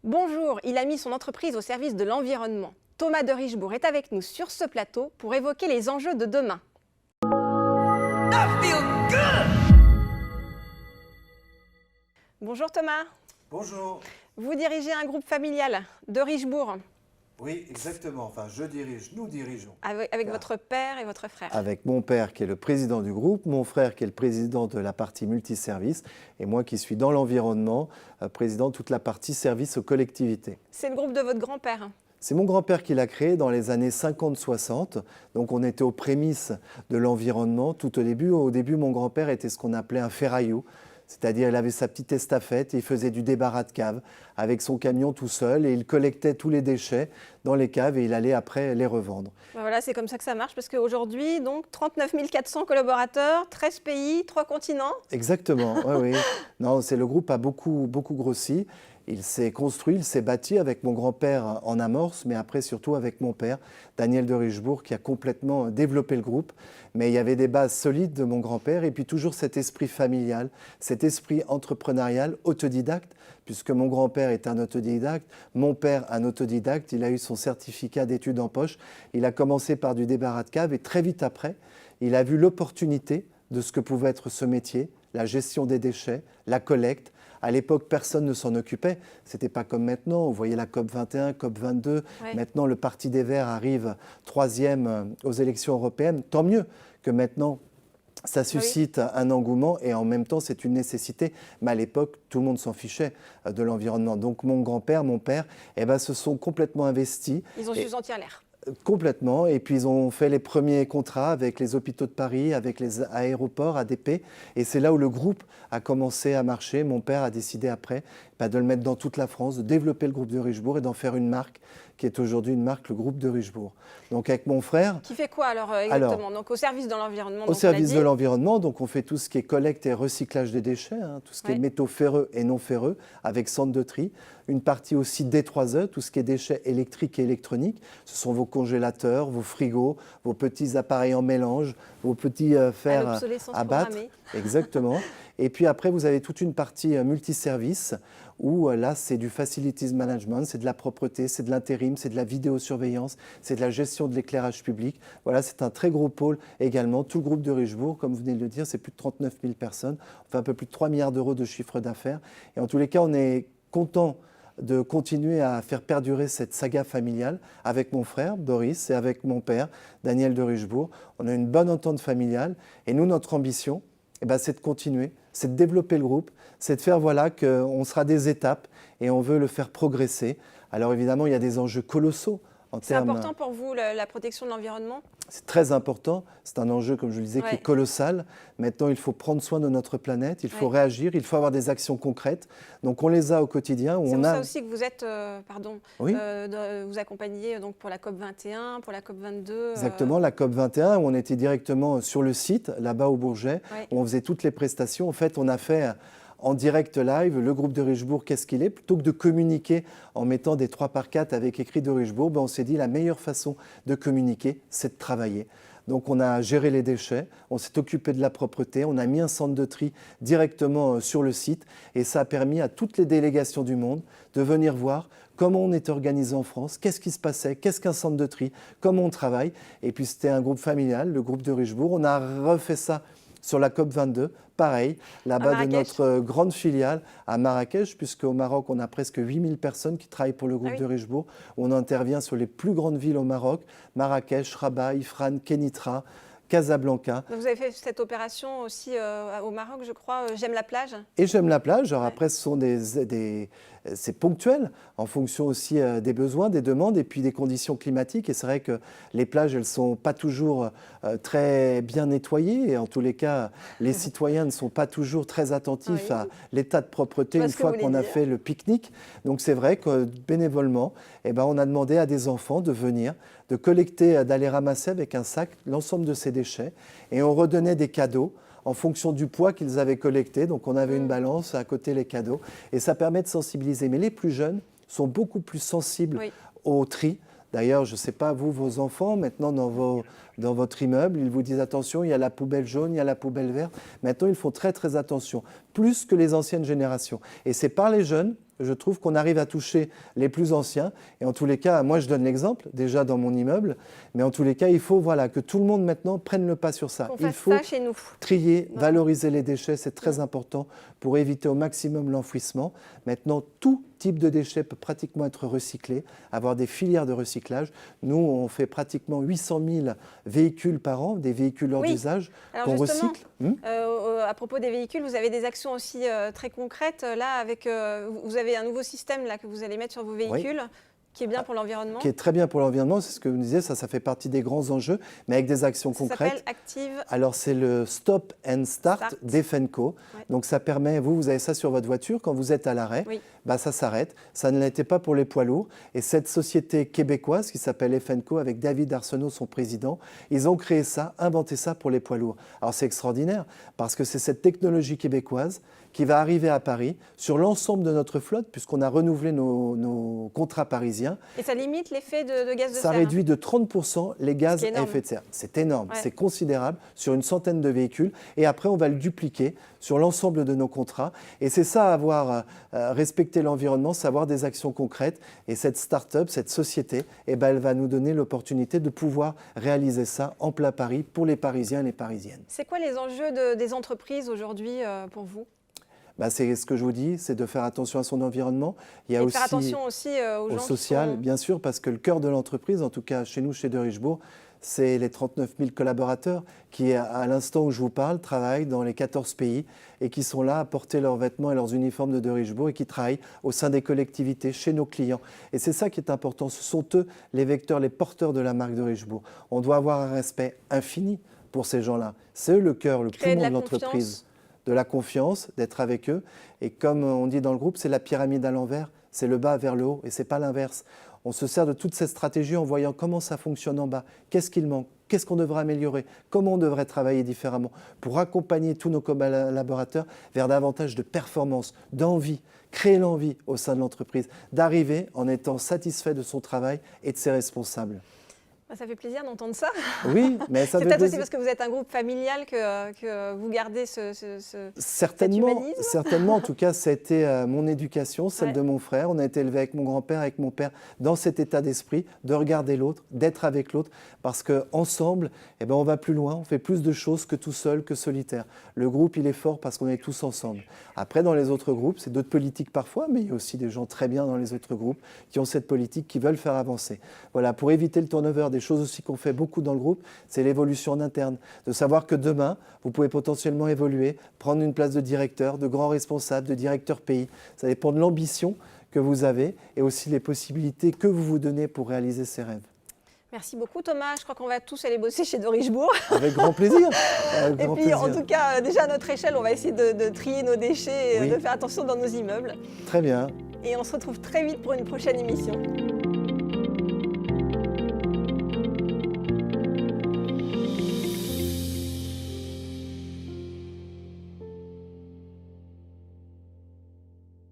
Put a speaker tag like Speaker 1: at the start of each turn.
Speaker 1: Bonjour, il a mis son entreprise au service de l'environnement. Thomas de Richebourg est avec nous sur ce plateau pour évoquer les enjeux de demain. Bonjour Thomas.
Speaker 2: Bonjour.
Speaker 1: Vous dirigez un groupe familial de Richebourg.
Speaker 2: Oui, exactement. Enfin, nous dirigeons.
Speaker 1: Avec votre père et votre frère.
Speaker 3: Avec mon père qui est le président du groupe, mon frère qui est le président de la partie multiservice et moi qui suis dans l'environnement, président de toute la partie service aux collectivités.
Speaker 1: C'est le groupe de votre grand-père.
Speaker 3: C'est mon grand-père qui l'a créé dans les années 50-60. Donc on était aux prémices de l'environnement. Tout au début, mon grand-père était ce qu'on appelait un ferraillou. C'est-à-dire, il avait sa petite estafette et il faisait du débarras de cave avec son camion tout seul et il collectait tous les déchets dans les caves et il allait après les revendre.
Speaker 1: Voilà, c'est comme ça que ça marche parce qu'aujourd'hui, donc 39 400 collaborateurs, 13 pays, 3 continents.
Speaker 3: Exactement, oui, oui. Non, le groupe a beaucoup grossi. Il s'est construit, il s'est bâti avec mon grand-père en amorce, mais après surtout avec mon père, Daniel de Richebourg, qui a complètement développé le groupe. Mais il y avait des bases solides de mon grand-père et puis toujours cet esprit familial, cet esprit entrepreneurial, autodidacte, puisque mon grand-père est un autodidacte, mon père un autodidacte, il a eu son certificat d'études en poche. Il a commencé par du débarras de cave et très vite après, il a vu l'opportunité de ce que pouvait être ce métier, la gestion des déchets, la collecte. À l'époque, personne ne s'en occupait. Ce n'était pas comme maintenant. Vous voyez la COP 21, COP 22. Ouais. Maintenant, le Parti des Verts arrive 3e aux élections européennes. Tant mieux que maintenant, ça suscite un engouement et en même temps, c'est une nécessité. Mais à l'époque, tout le monde s'en fichait de l'environnement. Donc, mon grand-père, mon père, se sont complètement investis.
Speaker 1: Ils ont su sentir l'air.
Speaker 3: Complètement. Et puis, ils ont fait les premiers contrats avec les hôpitaux de Paris, avec les aéroports, ADP. Et c'est là où le groupe a commencé à marcher. Mon père a décidé après de le mettre dans toute la France, de développer le groupe de Richebourg et d'en faire une marque qui est aujourd'hui une marque, le groupe de Richebourg. Donc avec mon frère...
Speaker 1: Qui fait quoi alors exactement? Donc au service de l'environnement.
Speaker 3: Au service de l'environnement, donc on fait tout ce qui est collecte et recyclage des déchets, tout ce qui est métaux ferreux et non ferreux, avec centre de tri. Une partie aussi D3E, tout ce qui est déchets électriques et électroniques. Ce sont vos congélateurs, vos frigos, vos petits appareils en mélange, vos petits fers à battre. Exactement. Et puis après, vous avez toute une partie multiservice où là, c'est du facilities management, c'est de la propreté, c'est de l'intérim, c'est de la vidéosurveillance, c'est de la gestion de l'éclairage public. Voilà, c'est un très gros pôle également. Tout le groupe de Richebourg, comme vous venez de le dire, c'est plus de 39 000 personnes. On fait un peu plus de 3 milliards d'euros de chiffre d'affaires. Et en tous les cas, on est content de continuer à faire perdurer cette saga familiale avec mon frère Boris et avec mon père Daniel de Richebourg. On a une bonne entente familiale et nous, notre ambition, c'est de continuer, c'est de développer le groupe, c'est de faire qu'on sera des étapes et on veut le faire progresser. Alors évidemment, il y a des enjeux colossaux.
Speaker 1: C'est important pour vous, la protection de l'environnement?
Speaker 3: C'est très important. C'est un enjeu, comme je le disais, qui est colossal. Maintenant, il faut prendre soin de notre planète, il faut réagir, il faut avoir des actions concrètes. Donc, on les a au quotidien.
Speaker 1: C'est pour ça aussi que vous êtes, vous accompagnez donc pour la COP 21, pour la COP 22.
Speaker 3: Exactement, la COP 21, où on était directement sur le site, là-bas au Bourget, où on faisait toutes les prestations. En fait, on a fait en direct live, le groupe de Richebourg, qu'est-ce qu'il est? Plutôt que de communiquer en mettant des 3x4 avec écrit de Richebourg, on s'est dit la meilleure façon de communiquer, c'est de travailler. Donc on a géré les déchets, on s'est occupé de la propreté, on a mis un centre de tri directement sur le site et ça a permis à toutes les délégations du monde de venir voir comment on est organisé en France, qu'est-ce qui se passait, qu'est-ce qu'un centre de tri, comment on travaille. Et puis c'était un groupe familial, le groupe de Richebourg. On a refait ça sur la COP 22, pareil, là-bas de notre grande filiale à Marrakech, puisqu'au Maroc, on a presque 8000 personnes qui travaillent pour le groupe de Richebourg. On intervient sur les plus grandes villes au Maroc, Marrakech, Rabat, Ifrane, Kenitra, Casablanca.
Speaker 1: Donc vous avez fait cette opération aussi au Maroc, je crois, J'aime la plage.
Speaker 3: Et J'aime la plage. Alors après, ce sont c'est ponctuel, en fonction aussi des besoins, des demandes et puis des conditions climatiques. Et c'est vrai que les plages, elles ne sont pas toujours très bien nettoyées. Et en tous les cas, les citoyens ne sont pas toujours très attentifs à l'état de propreté une fois qu'on a fait le pique-nique. Donc c'est vrai que bénévolement, on a demandé à des enfants de venir, de collecter, d'aller ramasser avec un sac l'ensemble de ces déchets. Et on redonnait des cadeaux en fonction du poids qu'ils avaient collecté. Donc on avait une balance à côté les cadeaux. Et ça permet de sensibiliser. Mais les plus jeunes sont beaucoup plus sensibles au tri. D'ailleurs, je ne sais pas, vous, vos enfants, maintenant dans votre immeuble, ils vous disent attention, il y a la poubelle jaune, il y a la poubelle verte. Maintenant, ils font très très attention, plus que les anciennes générations. Et c'est par les jeunes, je trouve qu'on arrive à toucher les plus anciens. Et en tous les cas, moi je donne l'exemple, déjà dans mon immeuble, mais en tous les cas, il faut que tout le monde maintenant prenne le pas sur ça.
Speaker 1: Qu'on
Speaker 3: Il
Speaker 1: fasse
Speaker 3: faut
Speaker 1: ça chez nous.
Speaker 3: trier, valoriser les déchets, c'est très important pour éviter au maximum l'enfouissement. Maintenant, tout type de déchets peut pratiquement être recyclé, avoir des filières de recyclage. Nous, on fait pratiquement 800 000 véhicules par an, des véhicules hors d'usage qu'on recycle.
Speaker 1: À propos des véhicules, vous avez des actions aussi très concrètes. Là, vous avez un nouveau système là, que vous allez mettre sur vos véhicules. Qui est bien pour l'environnement.
Speaker 3: Qui est très bien pour l'environnement, c'est ce que vous disiez, ça fait partie des grands enjeux, mais avec des actions concrètes.
Speaker 1: Ça s'appelle Active.
Speaker 3: Alors c'est le Stop and Start d'Efenco. Ouais. Donc ça permet, vous avez ça sur votre voiture, quand vous êtes à l'arrêt, ça s'arrête. Ça ne l'était pas pour les poids lourds. Et cette société québécoise qui s'appelle Efenco, avec David Arsenault, son président, ils ont créé ça, inventé ça pour les poids lourds. Alors c'est extraordinaire, parce que c'est cette technologie québécoise qui va arriver à Paris sur l'ensemble de notre flotte, puisqu'on a renouvelé nos contrats parisiens.
Speaker 1: Et ça limite l'effet de gaz de serre.
Speaker 3: Ça réduit de 30% les gaz à effet de serre. C'est énorme, c'est considérable sur une centaine de véhicules. Et après, on va le dupliquer sur l'ensemble de nos contrats. Et c'est ça, avoir respecté l'environnement, c'est avoir des actions concrètes. Et cette start-up, cette société, elle va nous donner l'opportunité de pouvoir réaliser ça en plein Paris pour les Parisiens et les Parisiennes.
Speaker 1: C'est quoi les enjeux des entreprises aujourd'hui pour vous ?
Speaker 3: C'est ce que je vous dis, c'est de faire attention à son environnement.
Speaker 1: Il y a aussi, faire attention aussi aux gens
Speaker 3: social, bien sûr, parce que le cœur de l'entreprise, en tout cas chez nous, chez Derichebourg, c'est les 39 000 collaborateurs qui, à l'instant où je vous parle, travaillent dans les 14 pays et qui sont là à porter leurs vêtements et leurs uniformes de Derichebourg et qui travaillent au sein des collectivités, chez nos clients. Et c'est ça qui est important. Ce sont eux les vecteurs, les porteurs de la marque Derichebourg. On doit avoir un respect infini pour ces gens-là. C'est eux le cœur, le poumon de l'entreprise. De la confiance, d'être avec eux. Et comme on dit dans le groupe, c'est la pyramide à l'envers, c'est le bas vers le haut et ce n'est pas l'inverse. On se sert de toute cette stratégie en voyant comment ça fonctionne en bas, qu'est-ce qu'il manque, qu'est-ce qu'on devrait améliorer, comment on devrait travailler différemment pour accompagner tous nos collaborateurs vers davantage de performance, d'envie, créer l'envie au sein de l'entreprise, d'arriver en étant satisfait de son travail et de ses responsables.
Speaker 1: Ça fait plaisir d'entendre ça.
Speaker 3: Oui, mais ça
Speaker 1: c'est peut-être aussi parce que vous êtes un groupe familial que vous gardez cet humanisme.
Speaker 3: Certainement, en tout cas, ça a été mon éducation, celle de mon frère. On a été élevé avec mon grand-père, avec mon père, dans cet état d'esprit, de regarder l'autre, d'être avec l'autre, parce qu'ensemble, on va plus loin, on fait plus de choses que tout seul, que solitaire. Le groupe, il est fort parce qu'on est tous ensemble. Après, dans les autres groupes, c'est d'autres politiques parfois, mais il y a aussi des gens très bien dans les autres groupes qui ont cette politique, qui veulent faire avancer. Voilà, pour éviter le turnover, des choses aussi qu'on fait beaucoup dans le groupe, c'est l'évolution en interne. De savoir que demain, vous pouvez potentiellement évoluer, prendre une place de directeur, de grand responsable, de directeur pays. Ça dépend de l'ambition que vous avez et aussi les possibilités que vous vous donnez pour réaliser ces rêves.
Speaker 1: Merci beaucoup Thomas, je crois qu'on va tous aller bosser chez Derichebourg.
Speaker 3: Avec grand plaisir.
Speaker 1: Et puis en tout cas, déjà à notre échelle, on va essayer de trier nos déchets et de faire attention dans nos immeubles.
Speaker 3: Très bien.
Speaker 1: Et on se retrouve très vite pour une prochaine émission.